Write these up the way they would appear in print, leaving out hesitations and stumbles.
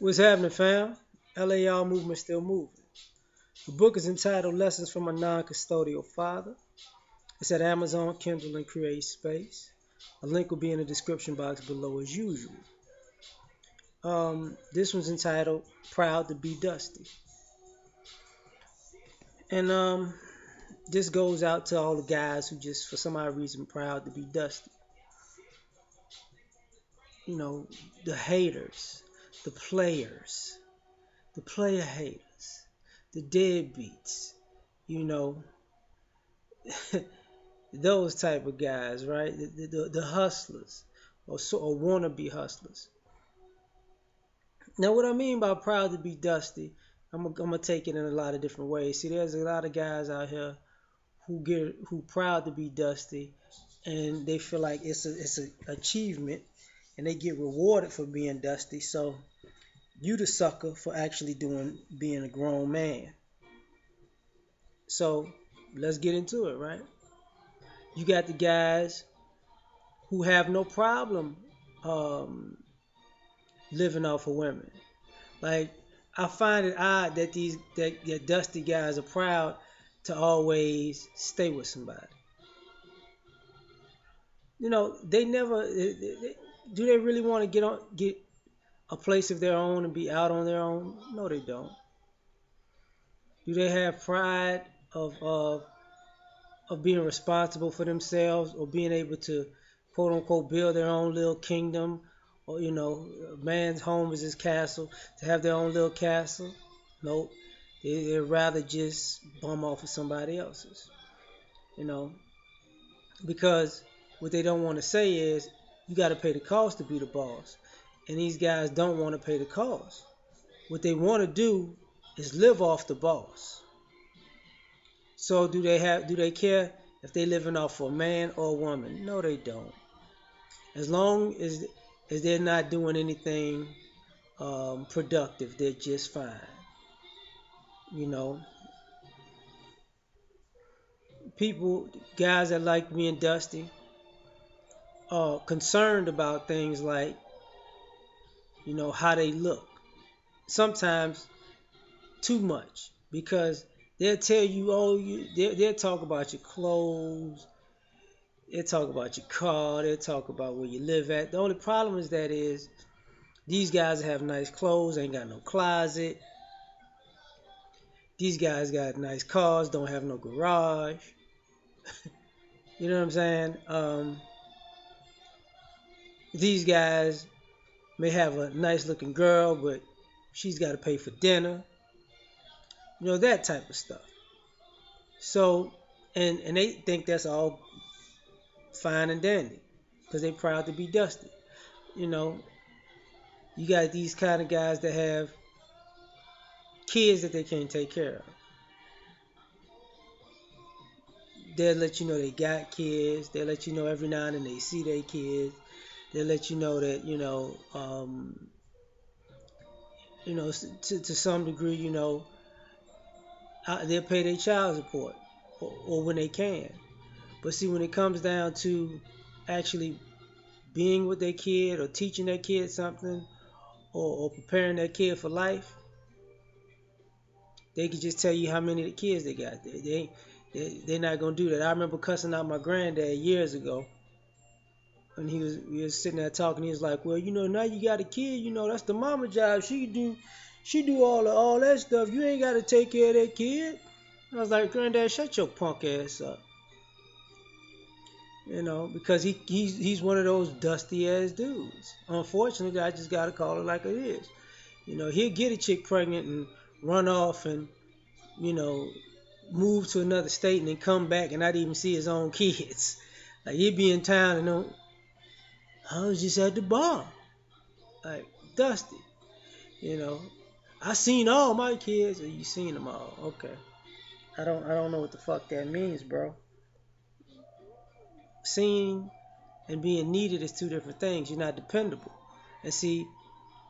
What's happening, fam? L.A.R movement still moving. The book is entitled Lessons from a Non-Custodial Father. It's at Amazon, Kindle, and Create Space. A link will be in the description box below as usual. This one's entitled Proud to be Dusty. And this goes out to all the guys who just, for some odd reason, proud to be dusty. You know, the haters, the players, the player haters, the deadbeats, you know, those type of guys, right? The hustlers or wannabe hustlers. Now, what I mean by proud to be dusty, I'm gonna take it in a lot of different ways. See, there's a lot of guys out here who proud to be dusty, and they feel like it's a achievement, and they get rewarded for being dusty. So you the sucker for actually being a grown man. So let's get into it, right? You got the guys who have no problem um, living off of women. Like I find it odd that that dusty guys are proud to always stay with somebody. You know, they never do they really want to get a place of their own and be out on their own? No, they don't. Do they have pride of being responsible for themselves or being able to quote unquote build their own little kingdom, or a man's home is his castle, to have their own little castle? Nope. They'd rather just bum off of somebody else's, you know, because what they don't want to say is you got to pay the cost to be the boss, and these guys don't want to pay the cost. What they want to do is live off the boss. So do they care if they living off for a man or a woman? No, they don't. As long as they're not doing anything productive, they're just fine. You know, people, guys that like being dusty, are concerned about things like how they look. Sometimes too much, because they'll tell you, oh, they'll talk about your clothes, they'll talk about your car, they'll talk about where you live at. The only problem is these guys have nice clothes, ain't got no closet. These guys got nice cars, don't have no garage. You know what I'm saying? These guys may have a nice looking girl, but she's got to pay for dinner. That type of stuff. So, and they think that's all fine and dandy because they proud to be dusty. You know, you got these kind of guys that have kids that they can't take care of. They'll let you know they got kids. They'll let you know every now and then they see their kids. They'll let you know that to some degree, they'll pay their child support or when they can. But see, when it comes down to actually being with their kid or teaching their kid something or preparing their kid for life, they can just tell you how many of the kids they got. They're not gonna do that. I remember cussing out my granddad years ago, and we was sitting there talking. He was like, "Well, now you got a kid. That's the mama job. She do all that stuff. You ain't got to take care of that kid." I was like, "Granddad, shut your punk ass up." Because he's one of those dusty ass dudes. Unfortunately, I just gotta call it like it is. He'll get a chick pregnant and run off and you know move to another state and then come back and not even see his own kids. Like he'd be in town and I was just at the bar, like dusty. You know, I seen all my kids. Or you seen them all? Okay. I don't know what the fuck that means, bro. Seeing and being needed is two different things. You're not dependable. And see,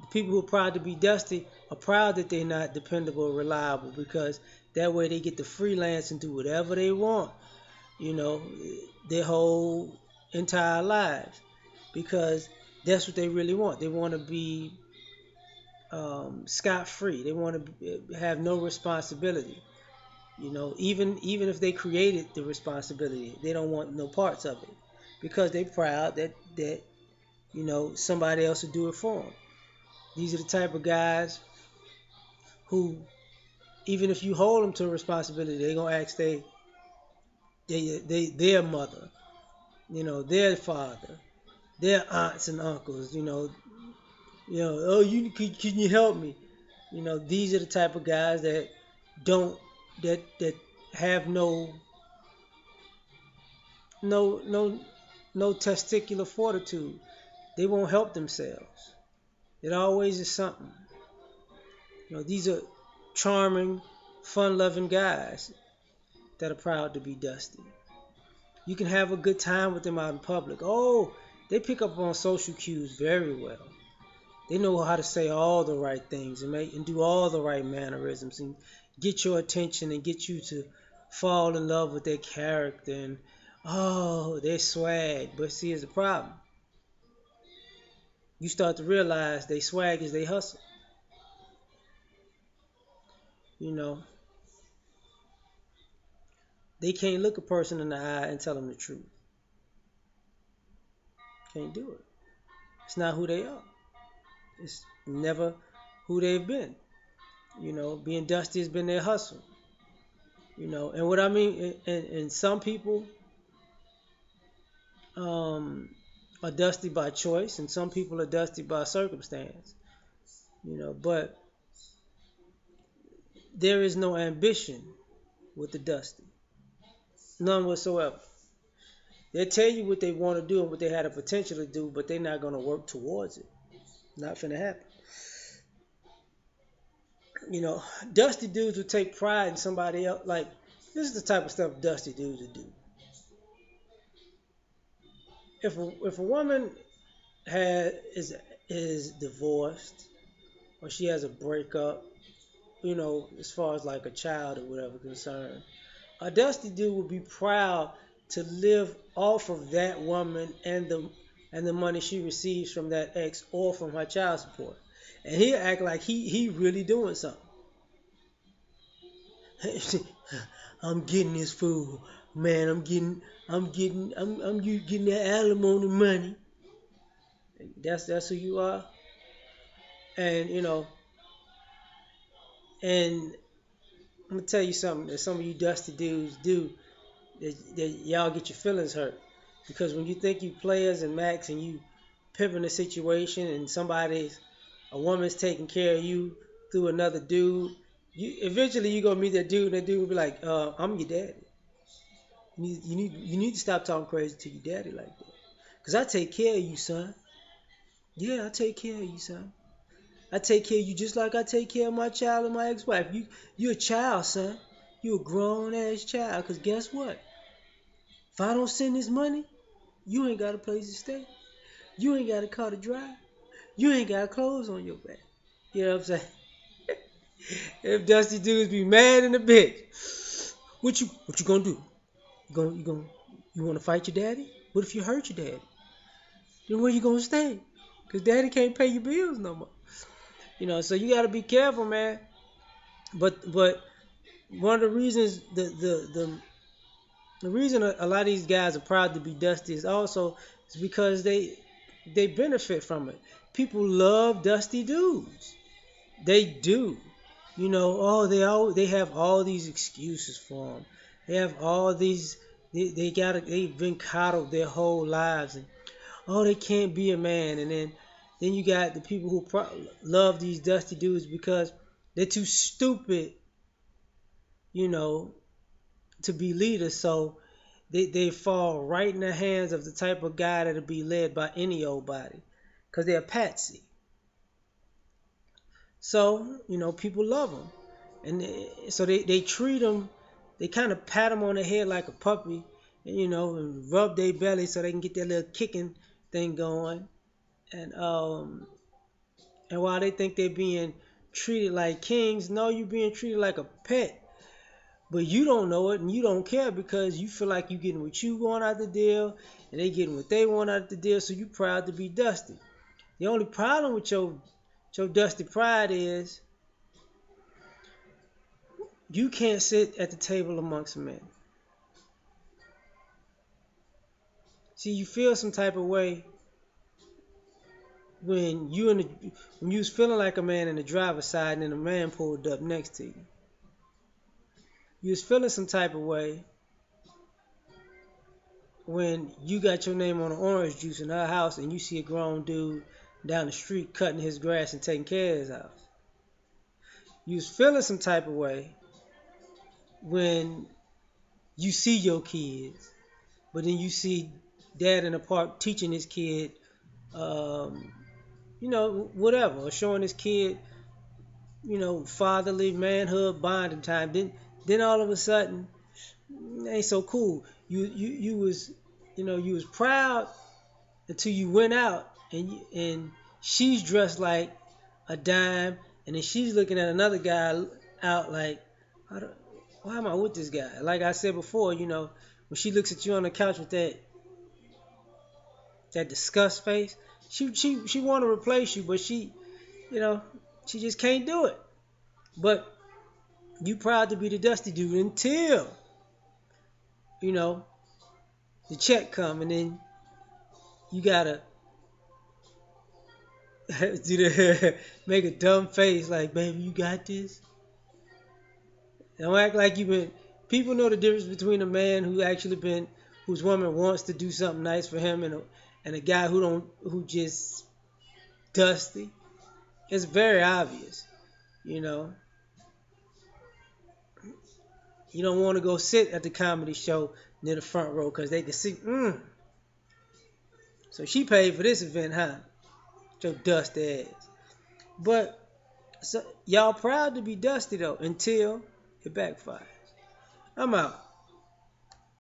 the people who are proud to be dusty are proud that they're not dependable or reliable, because that way they get to freelance and do whatever they want, you know, their whole entire lives. Because that's what they really want. They want to be scot free. They want to have no responsibility. Even if they created the responsibility, they don't want no parts of it because they proud that somebody else will do it for them. These are the type of guys who, even if you hold them to a responsibility, they're gonna ask their mother, their father, their aunts and uncles, oh, can you help me? These are the type of guys that don't that have no no testicular fortitude. They won't help themselves. It always is something. These are charming, fun-loving guys that are proud to be dusty. You can have a good time with them out in public. Oh, they pick up on social cues very well. They know how to say all the right things and do all the right mannerisms and get your attention and get you to fall in love with their character and oh, their swag. But see, here's the problem. You start to realize they swag is they hustle. You know, they can't look a person in the eye and tell them the truth. Can't do it. It's not who they are. It's never who they've been. Being dusty has been their hustle. And what I mean, and some people um, are dusty by choice, and some people are dusty by circumstance. But there is no ambition with the dusty, none whatsoever. They'll tell you what they want to do and what they had the potential to do, but they're not going to work towards it. Not finna happen. Dusty dudes would take pride in somebody else. Like, this is the type of stuff dusty dudes would do. If a woman is divorced or she has a breakup, as far as like a child or whatever concerned, a dusty dude would be proud to live off of that woman and the money she receives from that ex or from her child support, and he'll act like he really doing something. I'm getting this food, man. I'm getting that alimony money. That's who you are, and and I'm gonna tell you something that some of you dusty dudes do that y'all get your feelings hurt because when you think you players and max and you pimping a situation and a woman's taking care of you through another dude, you gonna meet that dude and that dude will be like, I'm your daddy. You need to stop talking crazy to your daddy like that. Cause I take care of you, son. Yeah, I take care of you, son. I take care of you just like I take care of my child and my ex-wife. You a child, son. You a grown ass child. Cause guess what? If I don't send this money, you ain't got a place to stay. You ain't got a car to drive. You ain't got clothes on your back. You know what I'm saying? If dusty dudes be mad in the bitch, what you gonna do? You wanna fight your daddy? What if you hurt your daddy? Then where you gonna stay? Cause daddy can't pay your bills no more. So you gotta be careful, man. But one of the reasons the reason a lot of these guys are proud to be dusty is because they benefit from it. People love dusty dudes. They do. They have all these excuses for them. They have all these they've been coddled their whole lives and oh they can't be a man and then you got the people who love these dusty dudes because they're too stupid, you know, to be leaders. So they fall right in the hands of the type of guy that'll be led by any old body because they're patsy. So, people love them. And so they treat them, they kind of pat them on the head like a puppy, and rub their belly so they can get their little kicking thing going. And while they think they're being treated like kings, no, you're being treated like a pet. But you don't know it and you don't care because you feel like you're getting what you want out the deal and they getting what they want out the deal, so you proud to be dusty. The only problem with your So dusty pride is you can't sit at the table amongst men. See, you feel some type of way when when you was feeling like a man in the driver's side and then a man pulled up next to you. You was feeling some type of way when you got your name on the orange juice in her house and you see a grown dude down the street cutting his grass and taking care of his house. You was feeling some type of way when you see your kids, but then you see dad in the park teaching his kid, um, whatever, or showing his kid, fatherly manhood bonding time. Then all of a sudden, it ain't so cool. You was proud until you went out and she's dressed like a dime, and then she's looking at another guy out like, why am I with this guy? Like I said before, when she looks at you on the couch with that disgust face, she want to replace you, but you know, she just can't do it. But you proud to be the dusty dude until you know the check come, and then you gotta make a dumb face like, baby, you got this. Don't act like you've been. People know the difference between a man whose woman wants to do something nice for him, and a guy who just dusty. It's very obvious, you know. You don't want to go sit at the comedy show near the front row because they can see. So she paid for this event, huh? Your dusty ass. But so y'all proud to be dusty though until it backfires. I'm out.